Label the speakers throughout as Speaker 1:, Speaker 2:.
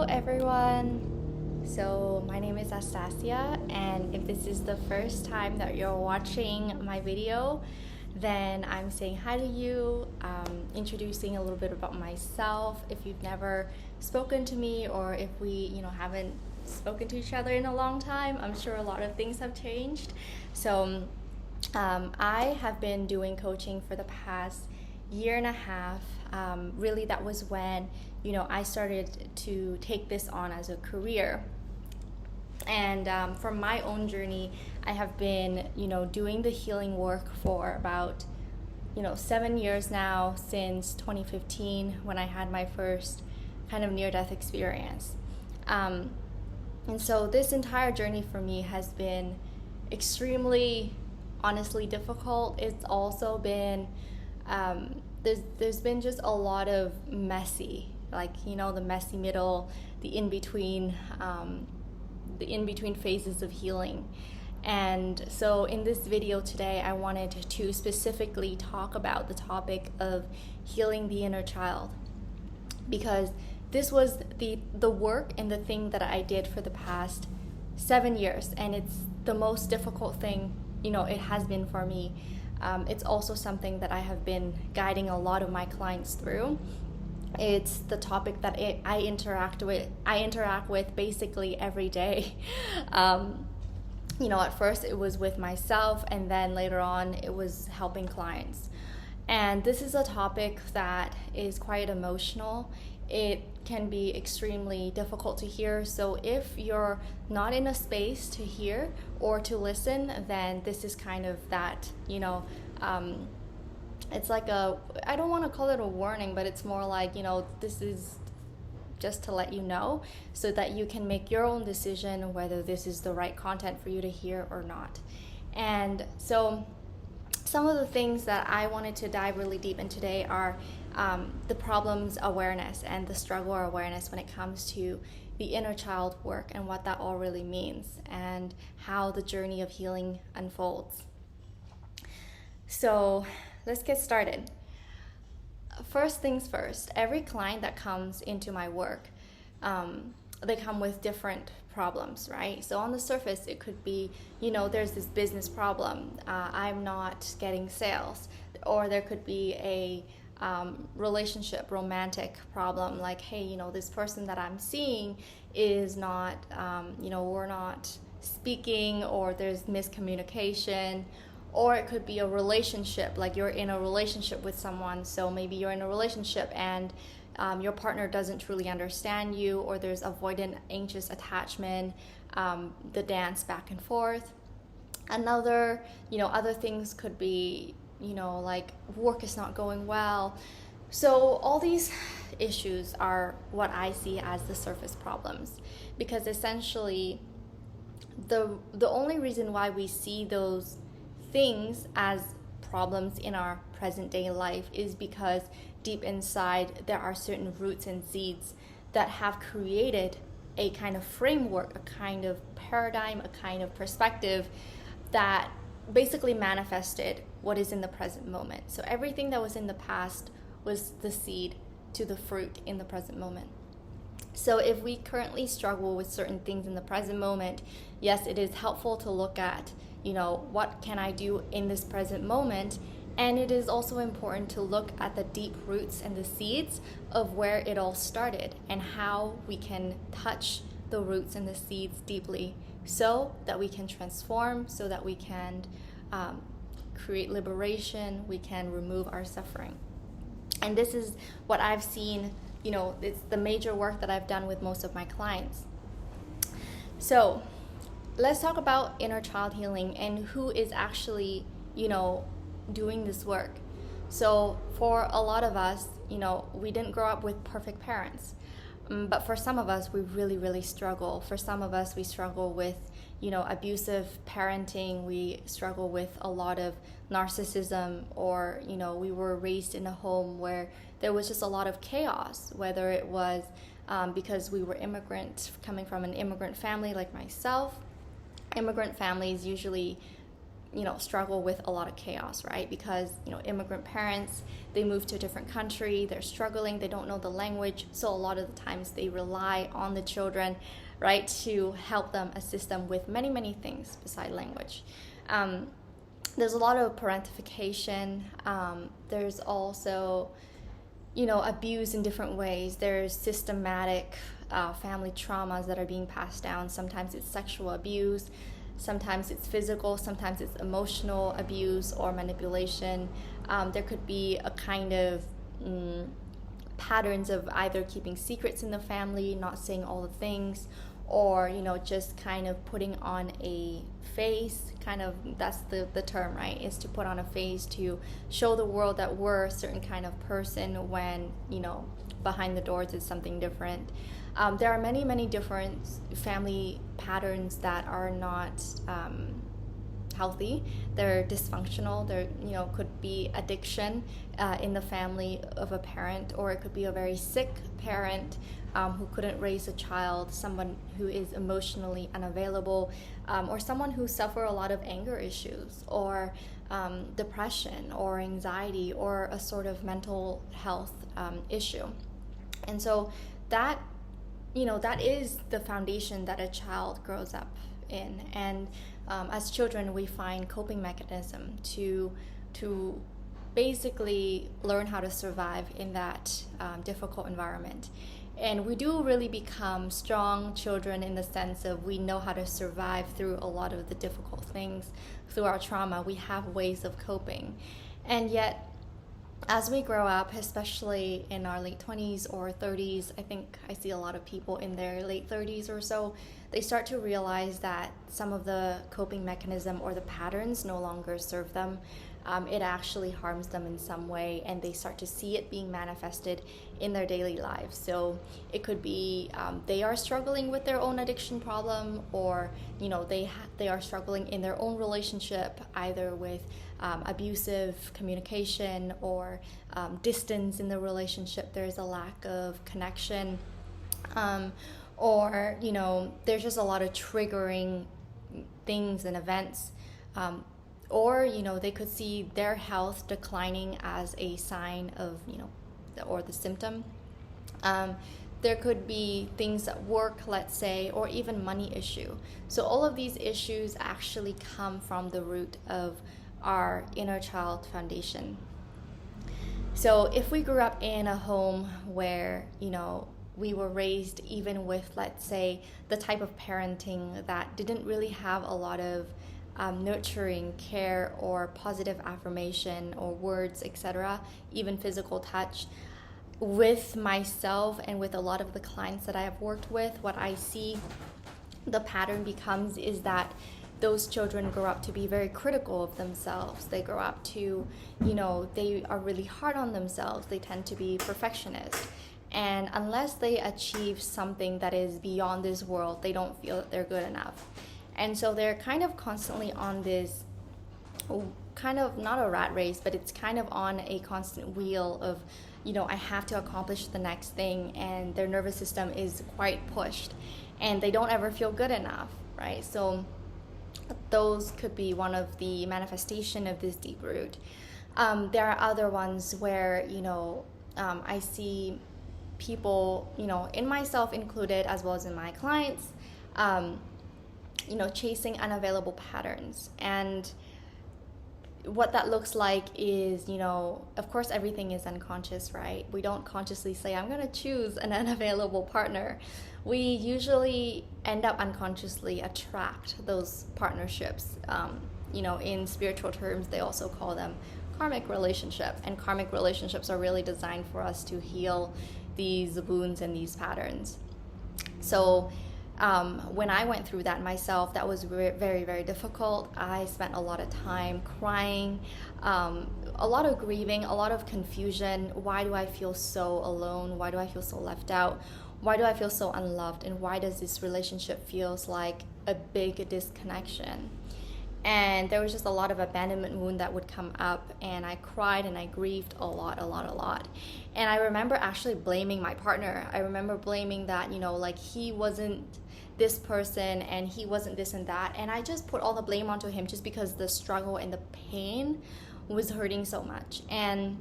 Speaker 1: everyone. So my name is Astasia, and if this is the first time that you're watching my video, then I'm saying hi to you, introducing a little bit about myself. If you've never spoken to me, or if we haven't spoken to each other in a long time, I'm sure a lot of things have changed. So I have been doing coaching for the past year and a half. Really, that was when I started to take this on as a career. And from my own journey, I have been doing the healing work for about 7 years now, since 2015, when I had my first kind of near-death experience. And so this entire journey for me has been extremely, honestly, difficult. It's also been there's been just a lot of messy, the messy middle, the in between phases of healing. And so in this video today, I wanted to specifically talk about the topic of healing the inner child, because this was the work and the thing that I did for the past 7 years, and it's the most difficult thing it has been for me. It's also something that I have been guiding a lot of my clients through. It's the topic that I interact with basically every day. At first it was with myself, and then later on it was helping clients. And this is a topic that is quite emotional. It can be extremely difficult to hear. So if you're not in a space to hear or to listen, then this is kind of that, it's like I don't want to call it a warning, but it's more like, this is just to let you know so that you can make your own decision whether this is the right content for you to hear or not. And so some of the things that I wanted to dive really deep in today are the problems awareness and the struggle awareness when it comes to the inner child work, and what that all really means, and how the journey of healing unfolds. So let's get started. First things first, every client that comes into my work, they come with different problems, right? So on the surface, it could be, there's this business problem. I'm not getting sales. Or there could be a romantic problem, like, hey, this person that I'm seeing is not, we're not speaking, or there's miscommunication. Or it could be a relationship, like you're in a relationship with someone. So maybe you're in a relationship and your partner doesn't truly understand you, or there's avoidant, anxious attachment, the dance back and forth. Other things could be, like work is not going well. So all these issues are what I see as the surface problems, because essentially the only reason why we see those things as problems in our present day life is because deep inside there are certain roots and seeds that have created a kind of framework, a kind of paradigm, a kind of perspective that basically manifested what is in the present moment. So everything that was in the past was the seed to the fruit in the present moment. So if we currently struggle with certain things in the present moment, yes, it is helpful to look at, what can I do in this present moment? And it is also important to look at the deep roots and the seeds of where it all started, and how we can touch the roots and the seeds deeply so that we can transform, so that we can create liberation, we can remove our suffering. And this is what I've seen, it's the major work that I've done with most of my clients. So let's talk about inner child healing and who is actually, doing this work. So for a lot of us, we didn't grow up with perfect parents. But for some of us, we really, really struggle. For some of us, we struggle with, abusive parenting. We struggle with a lot of narcissism, or, we were raised in a home where there was just a lot of chaos, whether it was because we were coming from an immigrant family like myself. Immigrant families usually struggle with a lot of chaos, right? Because, immigrant parents, they move to a different country, they're struggling, they don't know the language. So a lot of the times they rely on the children, right, to help them, assist them with many, many things beside language. There's a lot of parentification. There's also, abuse in different ways. There's systematic family traumas that are being passed down. Sometimes it's sexual abuse, sometimes it's physical, sometimes it's emotional abuse or manipulation. There could be a kind of patterns of either keeping secrets in the family, not saying all the things, or just kind of putting on a face. Kind of, that's the term, right, is to put on a face to show the world that we're a certain kind of person when behind the doors is something different. There are many different family patterns that are not healthy. They're dysfunctional. There could be addiction in the family of a parent, or it could be a very sick parent who couldn't raise a child, someone who is emotionally unavailable, or someone who suffer a lot of anger issues, or depression or anxiety, or a sort of mental health issue. And so that is the foundation that a child grows up in. And as children, we find coping mechanism to basically learn how to survive in that difficult environment. And we do really become strong children in the sense of we know how to survive through a lot of the difficult things. Through our trauma, we have ways of coping. And yet, as we grow up, especially in our late 20s or 30s, I think I see a lot of people in their late 30s or so, they start to realize that some of the coping mechanism or the patterns no longer serve them. It actually harms them in some way, and they start to see it being manifested in their daily lives. So it could be they are struggling with their own addiction problem, or they are struggling in their own relationship, either with abusive communication or distance in the relationship. There's a lack of connection, or there's just a lot of triggering things and events. Or they could see their health declining as a sign of or the symptom. There could be things at work, let's say, or even money issue. So all of these issues actually come from the root of our inner child foundation. So if we grew up in a home where we were raised even with, let's say, the type of parenting that didn't really have a lot of nurturing care or positive affirmation or words, etc., even physical touch. With myself and with a lot of the clients that I have worked with, what I see the pattern becomes is that those children grow up to be very critical of themselves. They grow up to, they are really hard on themselves. They tend to be perfectionists. And unless they achieve something that is beyond this world, they don't feel that they're good enough. And so they're kind of constantly on this kind of, not a rat race, but it's kind of on a constant wheel of, I have to accomplish the next thing, and their nervous system is quite pushed, and they don't ever feel good enough, right? So those could be one of the manifestation of this deep root. There are other ones where, I see people, in myself included, as well as in my clients, chasing unavailable patterns. And what that looks like is, of course, everything is unconscious, right? We don't consciously say, I'm going to choose an unavailable partner. We usually end up unconsciously attract those partnerships. In spiritual terms, they also call them karmic relationship. And karmic relationships are really designed for us to heal these wounds and these patterns. So when I went through that myself, that was very, very difficult. I spent a lot of time crying, a lot of grieving, a lot of confusion. Why do I feel so alone? Why do I feel so left out? Why do I feel so unloved? And why does this relationship feels like a big disconnection? And there was just a lot of abandonment wound that would come up, and I cried and I grieved a lot. And I remember actually blaming my partner. I remember blaming that, he wasn't this person and he wasn't this and that, and I just put all the blame onto him just because the struggle and the pain was hurting so much. And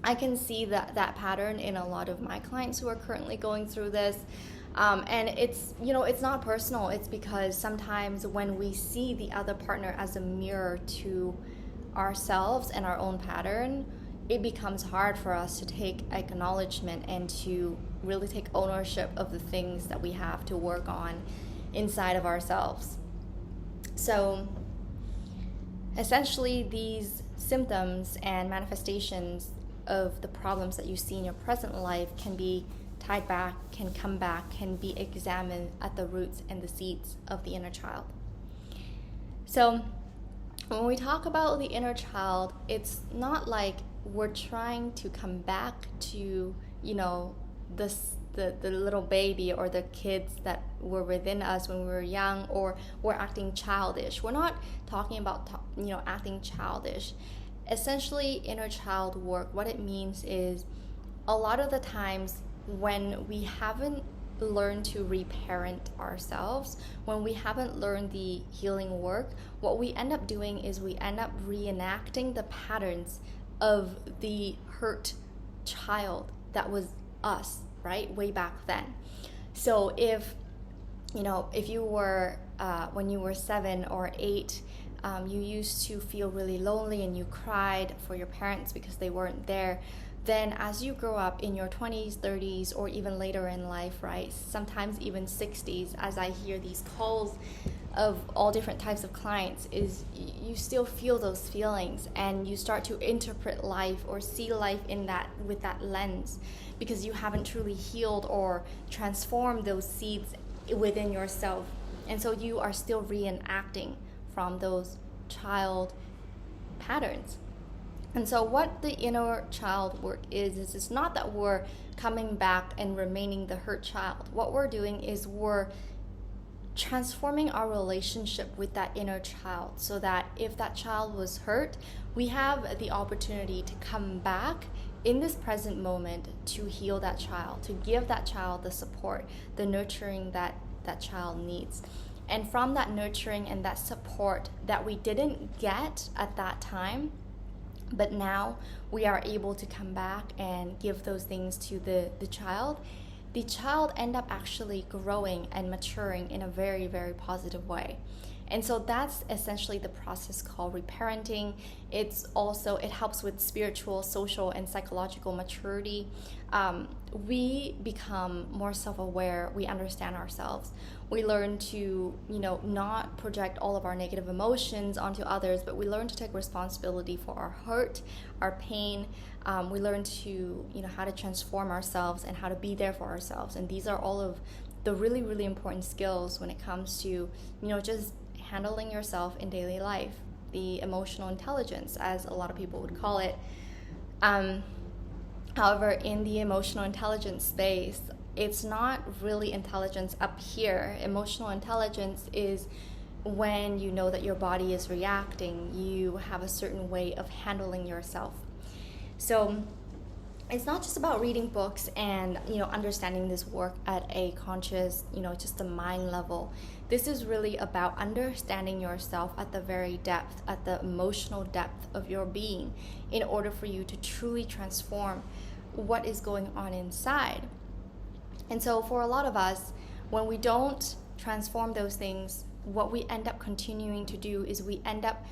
Speaker 1: I can see that pattern in a lot of my clients who are currently going through this. And it's, it's not personal. It's because sometimes when we see the other partner as a mirror to ourselves and our own pattern, it becomes hard for us to take acknowledgement and to really take ownership of the things that we have to work on inside of ourselves. So essentially, these symptoms and manifestations of the problems that you see in your present life can be tied back, can come back, can be examined at the roots and the seeds of the inner child. So when we talk about the inner child, it's not like we're trying to come back to, the little baby or the kids that were within us when we were young, or we're acting childish. We're not talking about, acting childish. Essentially, inner child work, what it means is a lot of the times when we haven't learned to reparent ourselves, when we haven't learned the healing work, what we end up doing is we end up reenacting the patterns of the hurt child that was us, right, way back then. So if you were when you were 7 or 8, you used to feel really lonely and you cried for your parents because they weren't there, then as you grow up in your 20s, 30s, or even later in life, right, sometimes even 60s, as I hear these calls of all different types of clients, is you still feel those feelings and you start to interpret life or see life with that lens, because you haven't truly healed or transformed those seeds within yourself. And so you are still reenacting from those child patterns. And so what the inner child work is it's not that we're coming back and remaining the hurt child. What we're doing is we're transforming our relationship with that inner child, so that if that child was hurt, we have the opportunity to come back in this present moment to heal that child, to give that child the support, the nurturing that that child needs. And from that nurturing and that support that we didn't get at that time, but now we are able to come back and give those things to the child end up actually growing and maturing in a very, very positive way. And so that's essentially the process called reparenting. It helps with spiritual, social, and psychological maturity. We become more self-aware. We understand ourselves. We learn to, not project all of our negative emotions onto others, but we learn to take responsibility for our hurt, our pain. We learn to, how to transform ourselves and how to be there for ourselves. And these are all of the really, really important skills when it comes to, just handling yourself in daily life, the emotional intelligence, as a lot of people would call it. However, in the emotional intelligence space, it's not really intelligence up here. Emotional intelligence is when you know that your body is reacting, you have a certain way of handling yourself. So it's not just about reading books and, understanding this work at a conscious, just a mind level. This is really about understanding yourself at the very depth, at the emotional depth of your being, in order for you to truly transform what is going on inside. And so for a lot of us, when we don't transform those things, what we end up continuing to do is we end up,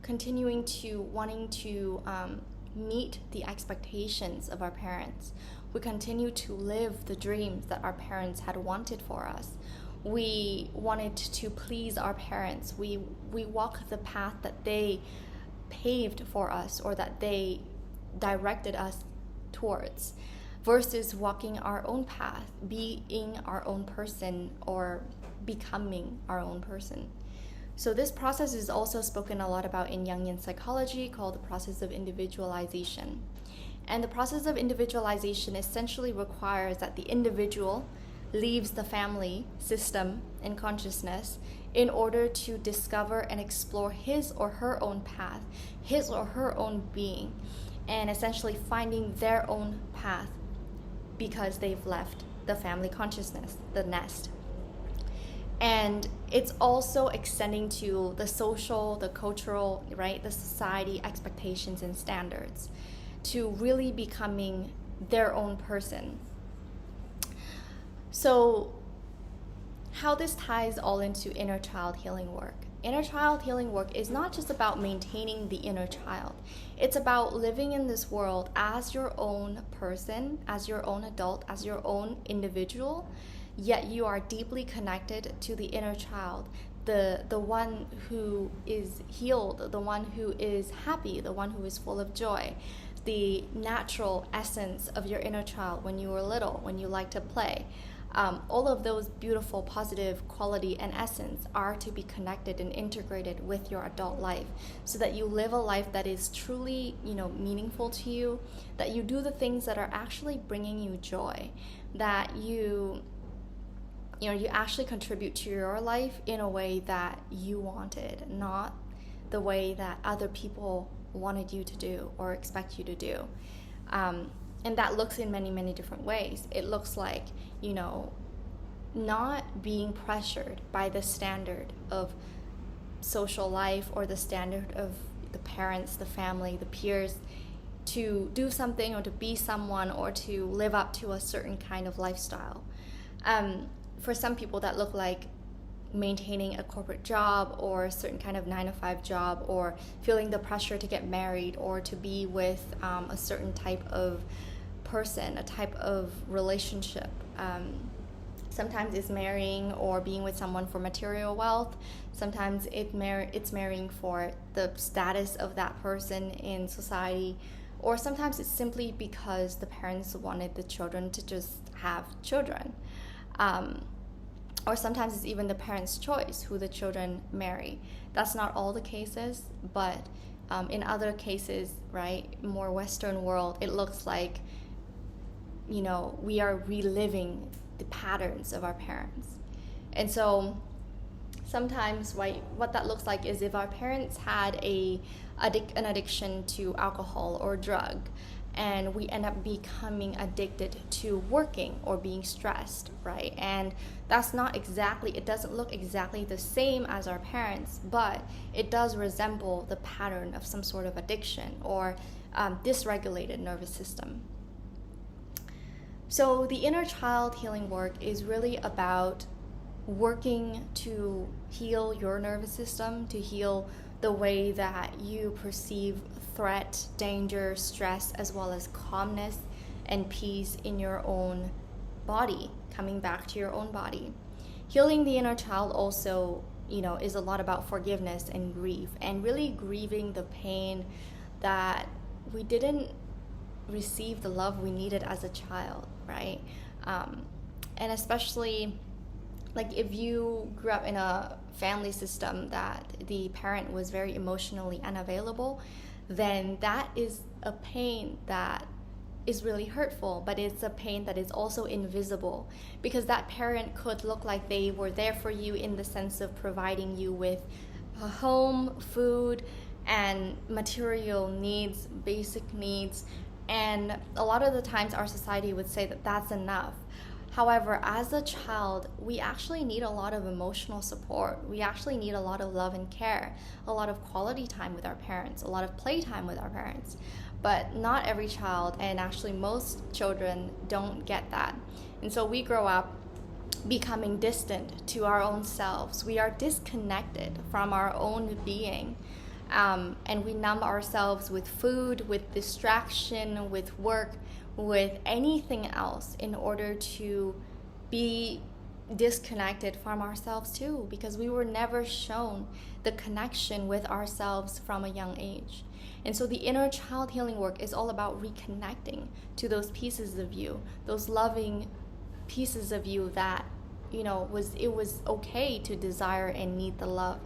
Speaker 1: continuing to wanting to meet the expectations of our parents. We continue to live the dreams that our parents had wanted for us. We wanted to please our parents. We walk the path that they paved for us or that they directed us towards, versus walking our own path, being our own person or becoming our own person. So this process is also spoken a lot about in Jungian psychology, called the process of individualization. And the process of individualization essentially requires that the individual leaves the family system and consciousness in order to discover and explore his or her own path, his or her own being, and essentially finding their own path because they've left the family consciousness, the nest. And it's also extending to the social, the cultural, right, the society expectations and standards, to really becoming their own person. So how this ties all into inner child healing work. Inner child healing work is not just about maintaining the inner child. It's about living in this world as your own person, as your own adult, as your own individual, yet you are deeply connected to the inner child, the one who is healed, the one who is happy, the one who is full of joy, the natural essence of your inner child when you were little, when you liked to play. All of those beautiful, positive quality and essence are to be connected and integrated with your adult life, so that you live a life that is truly, meaningful to you, that you do the things that are actually bringing you joy, that you actually contribute to your life in a way that you wanted, not the way that other people wanted you to do or expect you to do. And that looks in many, many different ways. It looks like, not being pressured by the standard of social life or the standard of the parents, the family, the peers, to do something or to be someone or to live up to a certain kind of lifestyle. For some people, that look like maintaining a corporate job or a certain kind of 9-to-5 job, or feeling the pressure to get married or to be with a certain type of person, a type of relationship. Sometimes it's marrying or being with someone for material wealth. Sometimes it's marrying for the status of that person in society. Or sometimes it's simply because the parents wanted the children to just have children. Or sometimes it's even the parents' choice who the children marry. That's not all the cases, but in other cases, right, more Western world, it looks like, we are reliving the patterns of our parents. And so sometimes, right, what that looks like is if our parents had an addiction to alcohol or drug, and we end up becoming addicted to working or being stressed, right? And that's not exactly, it doesn't look exactly the same as our parents, but it does resemble the pattern of some sort of addiction or dysregulated nervous system. So the inner child healing work is really about working to heal your nervous system, to heal the way that you perceive threat, danger, stress, as well as calmness and peace in your own body, coming back to your own body. Healing the inner child also, is a lot about forgiveness and grief, and really grieving the pain that we didn't receive the love we needed as a child, right? And especially, like, if you grew up in a family system that the parent was very emotionally unavailable, then that is a pain that is really hurtful, but it's a pain that is also invisible, because that parent could look like they were there for you in the sense of providing you with a home, food, and material needs, basic needs. And a lot of the times our society would say that that's enough. However, as a child, we actually need a lot of emotional support. We actually need a lot of love and care, a lot of quality time with our parents, a lot of playtime with our parents. But not every child, and actually most children, don't get that. And so we grow up becoming distant to our own selves. We are disconnected from our own being. And we numb ourselves with food, with distraction, with work, with anything else in order to be disconnected from ourselves too, because we were never shown the connection with ourselves from a young age. And so the inner child healing work is all about reconnecting to those pieces of you, those loving pieces of you that, it was okay to desire and need the love,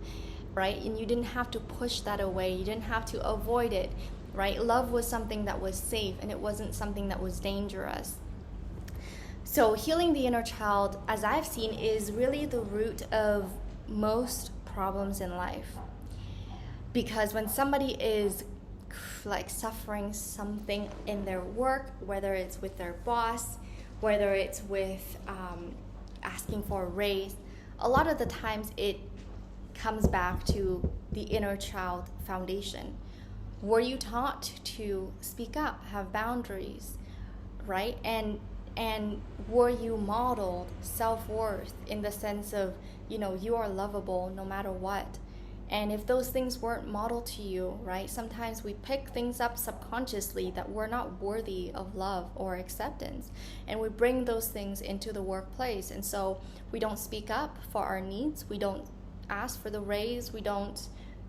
Speaker 1: right? And you didn't have to push that away. You didn't have to avoid it, right? Love was something that was safe, and it wasn't something that was dangerous. So healing the inner child, as I've seen, is really the root of most problems in life. Because when somebody is like suffering something in their work, whether it's with their boss, whether it's with asking for a raise. A lot of the times it comes back to the inner child foundation. Were you taught to speak up, have boundaries, right? And were you modeled self-worth in the sense of, you are lovable no matter what? And if those things weren't modeled to you, right, sometimes we pick things up subconsciously that we're not worthy of love or acceptance. And we bring those things into the workplace. And so we don't speak up for our needs. We don't ask for the raise. We don't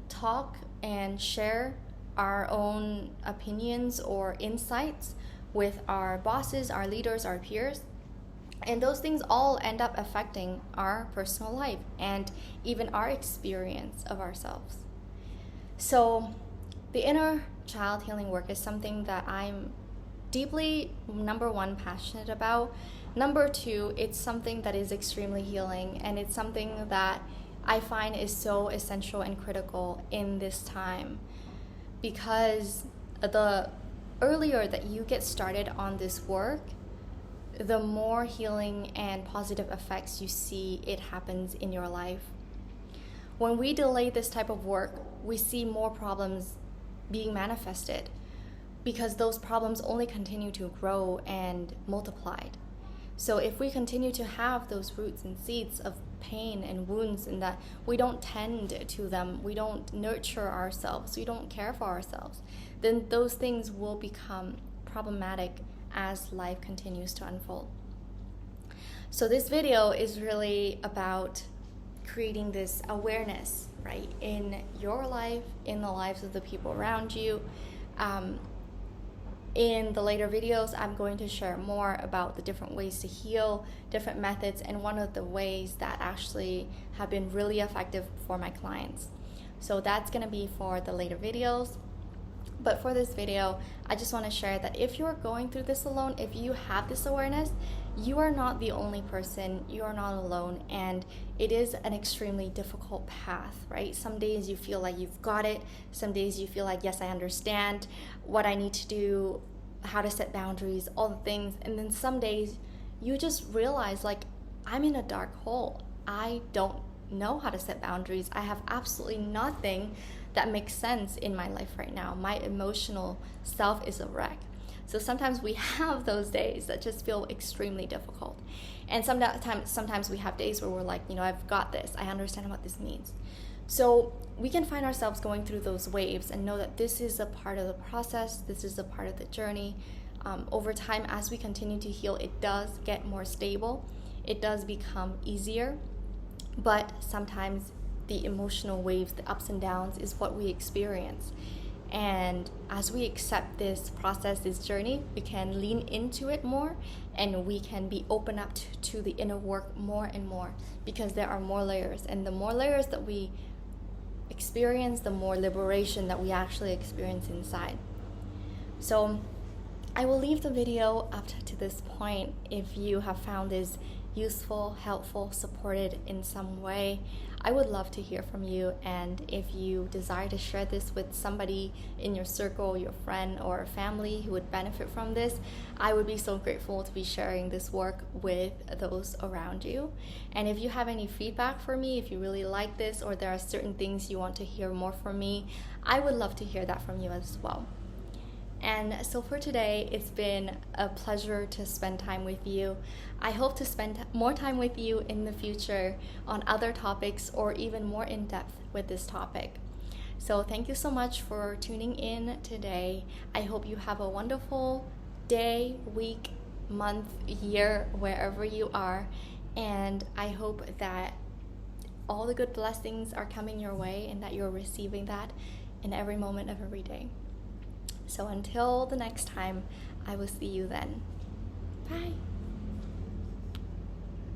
Speaker 1: talk and share our own opinions or insights with our bosses, our leaders, our peers. And those things all end up affecting our personal life and even our experience of ourselves. So the inner child healing work is something that I'm deeply, number one, passionate about. Number two, it's something that is extremely healing, and it's something that I find is so essential and critical in this time, because the earlier that you get started on this work, the more healing and positive effects you see it happens in your life. When we delay this type of work, we see more problems being manifested because those problems only continue to grow and multiplied. So if we continue to have those roots and seeds of pain and wounds, and that we don't tend to them, we don't nurture ourselves, we don't care for ourselves, then those things will become problematic as life continues to unfold. So this video is really about creating this awareness, right, in your life, in the lives of the people around you. In the later videos, I'm going to share more about the different ways to heal, different methods, and one of the ways that actually have been really effective for my clients. So that's going to be for the later videos. But for this video, I just want to share that if you're going through this alone, if you have this awareness, you are not the only person, you are not alone, and it is an extremely difficult path, right? Some days you feel like you've got it, some days you feel like, yes, I understand what I need to do, how to set boundaries, all the things, and then some days you just realize, like, I'm in a dark hole. I don't know how to set boundaries. I have absolutely nothing that makes sense in my life right now. My emotional self is a wreck. So sometimes we have those days that just feel extremely difficult. And sometimes we have days where we're like, I've got this. I understand what this means. So we can find ourselves going through those waves and know that this is a part of the process. This is a part of the journey. Over time, as we continue to heal, it does get more stable. It does become easier. But sometimes the emotional waves, the ups and downs, is what we experience. And as we accept this process, this journey, we can lean into it more, and we can be open up to the inner work more and more, because there are more layers. And the more layers that we experience, the more liberation that we actually experience inside. So I will leave the video up to this point. If you have found this useful, helpful, supported in some way, I would love to hear from you. And if you desire to share this with somebody in your circle, your friend or family who would benefit from this, I would be so grateful to be sharing this work with those around you. And if you have any feedback for me, if you really like this, or there are certain things you want to hear more from me, I would love to hear that from you as well. And so for today, it's been a pleasure to spend time with you. I hope to spend more time with you in the future on other topics, or even more in depth with this topic. So thank you so much for tuning in today. I hope you have a wonderful day, week, month, year, wherever you are. And I hope that all the good blessings are coming your way, and that you're receiving that in every moment of every day. So until the next time, I will see you then. Bye.